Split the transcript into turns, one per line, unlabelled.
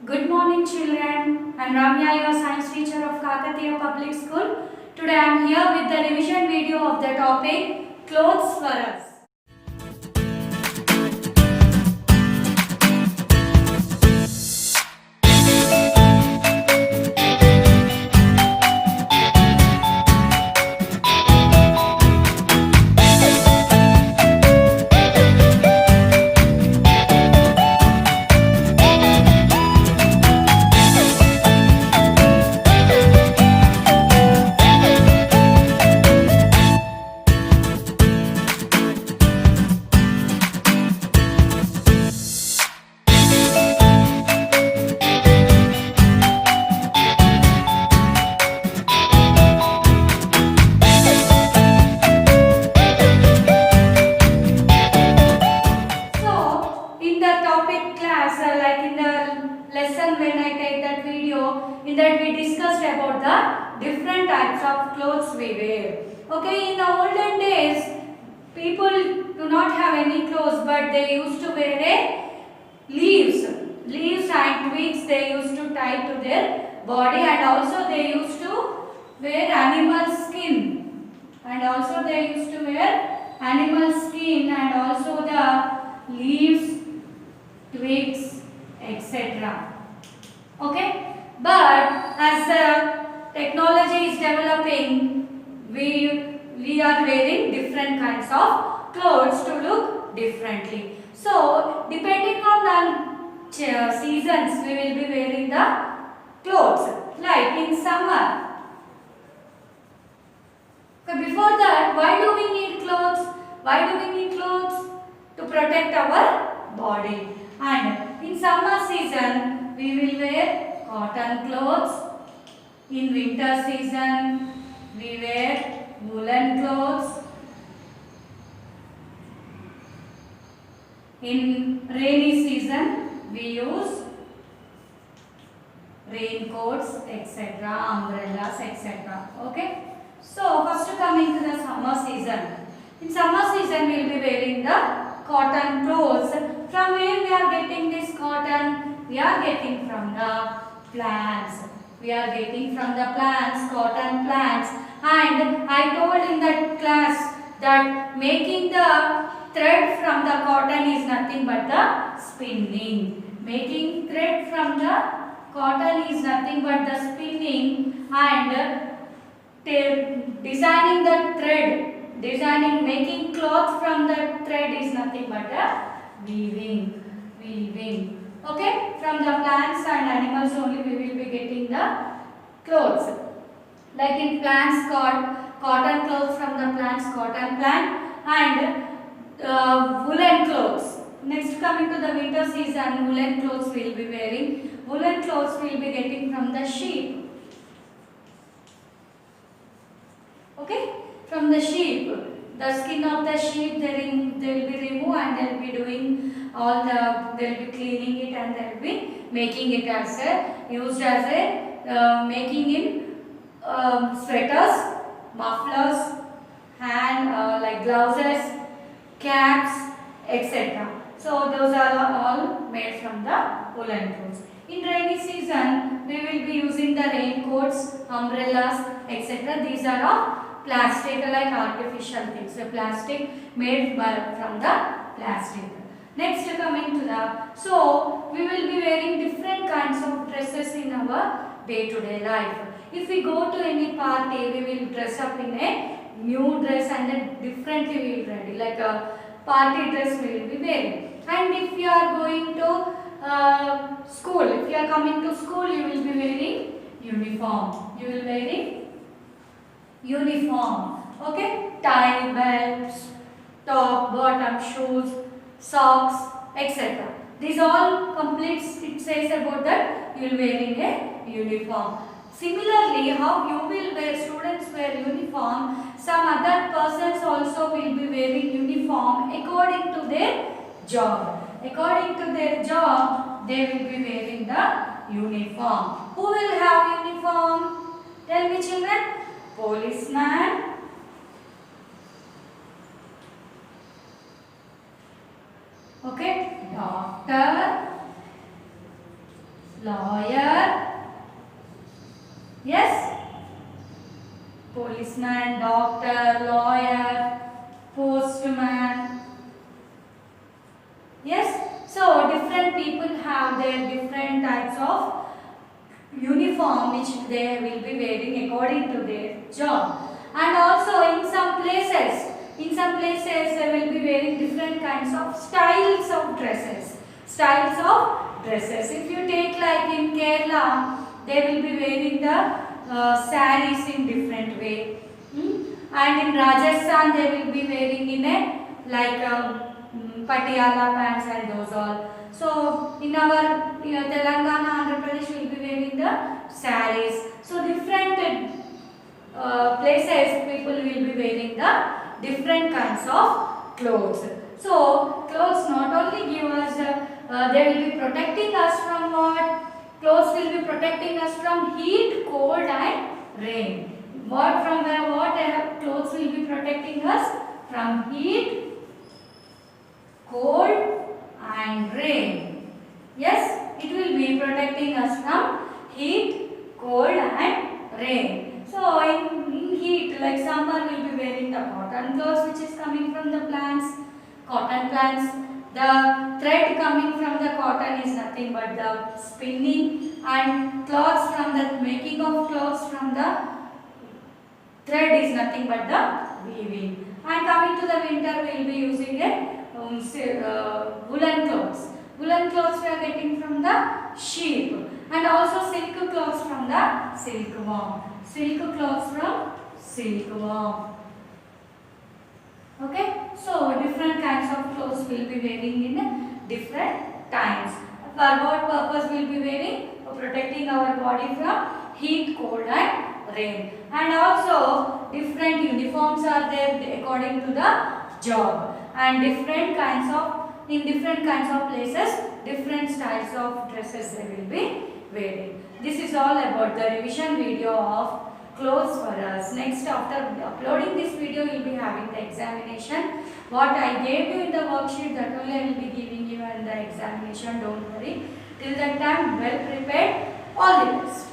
Good morning, children. I am Ramya, your science teacher of Kakatiya Public School. Today I am here with the revision video of the topic Clothes for Us. So, in the topic class, like in the lesson when I take that video, in that we discussed about the different types of clothes we wear. Okay, in the olden days, people do not have any clothes, but they used to wear leaves and twigs they used to tie to their body, and also they used to wear animal skin, and also they used to wear animal skin and also the leaves, twigs, etc. Okay, but as the technology is developing, we are wearing different kinds of clothes to look differently. So depending on the seasons, we will be wearing the clothes. Like in summer. Okay, before that, why do we need clothes? Why do we need clothes? To protect our body. And in summer season, we will wear cotton clothes. In winter season, we wear woolen clothes. In rainy season, we use raincoats, etc., umbrellas, etc. Okay. So, first coming to the summer season. In summer season, we will be wearing the cotton clothes. From where we are getting this cotton? We are getting from the plants. We are getting from the plants, cotton plants. And I told in that class that making the thread from the cotton is nothing but the spinning. Making thread from the cotton is nothing but the spinning, and designing the thread, making cloth from the thread is nothing but a weaving. Okay, from the plants and animals only we will be getting the clothes. Like in plants, cotton clothes from the plants, cotton plant, and woolen clothes. Next, coming to the winter season, woolen clothes we will be wearing. Woolen clothes we will be getting from the sheep. Okay, from the sheep, the skin of the sheep they will be removed, and they will be doing all the, they will be cleaning it, and they will be making it as a, used as a making in sweaters, mufflers, hand like blouses, caps, etc. So those are all made from the woolen clothes. In rainy season, we will be using the raincoats, umbrellas, etc. These are all plastic, like artificial things. So plastic made from the plastic. Next, coming to the, so we will be wearing different kinds of dresses in our day-to-day life. If we go to any party, we will dress up in a new dress, and then differently we will ready, like a party dress we will be wearing. And if you are going to school, if you are coming to school, you will be wearing uniform. You will be wearing uniform. Okay, tie, belts, top, bottom, shoes, socks, etc. These all completes, it says about that you will wearing a uniform. Similarly, how you will wear, students wear uniform, some other persons also will be wearing uniform according to their job. According to their job, they will be wearing the uniform. Who will have uniform? Tell me, children. Policeman, okay, doctor, lawyer, yes, policeman, doctor, lawyer, postman, yes. So different people have their different types of uniform which they will be wearing according to their job. And also in some places they will be wearing different kinds of styles of dresses. Styles of dresses. If you take like in Kerala, they will be wearing the saris in different way. And in Rajasthan they will be wearing in a like patiala pants and those all. So in our Telangana, Andhra Pradesh will be wearing the saris. So different places people will be wearing the different kinds of clothes. So clothes not only give us, they will be protecting us from what? Clothes will be protecting us from heat, cold and rain. What from where? What clothes will be protecting us from heat, cold and rain. Yes, it will be protecting us from heat, cold and rain. So in heat, like summer, we will be wearing the cotton clothes which is coming from the plants, cotton plants. The thread coming from the cotton is nothing but the spinning, and cloths from the making of clothes from the thread is nothing but the weaving. And coming to the winter, we will be using a woolen clothes. Woolen clothes we are getting from the sheep, and also silk clothes from the silkworm. Silk clothes from silkworm. Okay, so different kinds of clothes we will be wearing in different times. For what purpose we will be wearing? For protecting our body from heat, cold and rain. And also different uniforms are there according to the job, and different kinds of, in different kinds of places, different styles of dresses they will be wearing. This is all about the revision video of clothes for us. Next, after uploading this video, you will be having the examination. What I gave you in the worksheet, that only I will be giving you in the examination. Don't worry. Till that time, well prepared. All the best.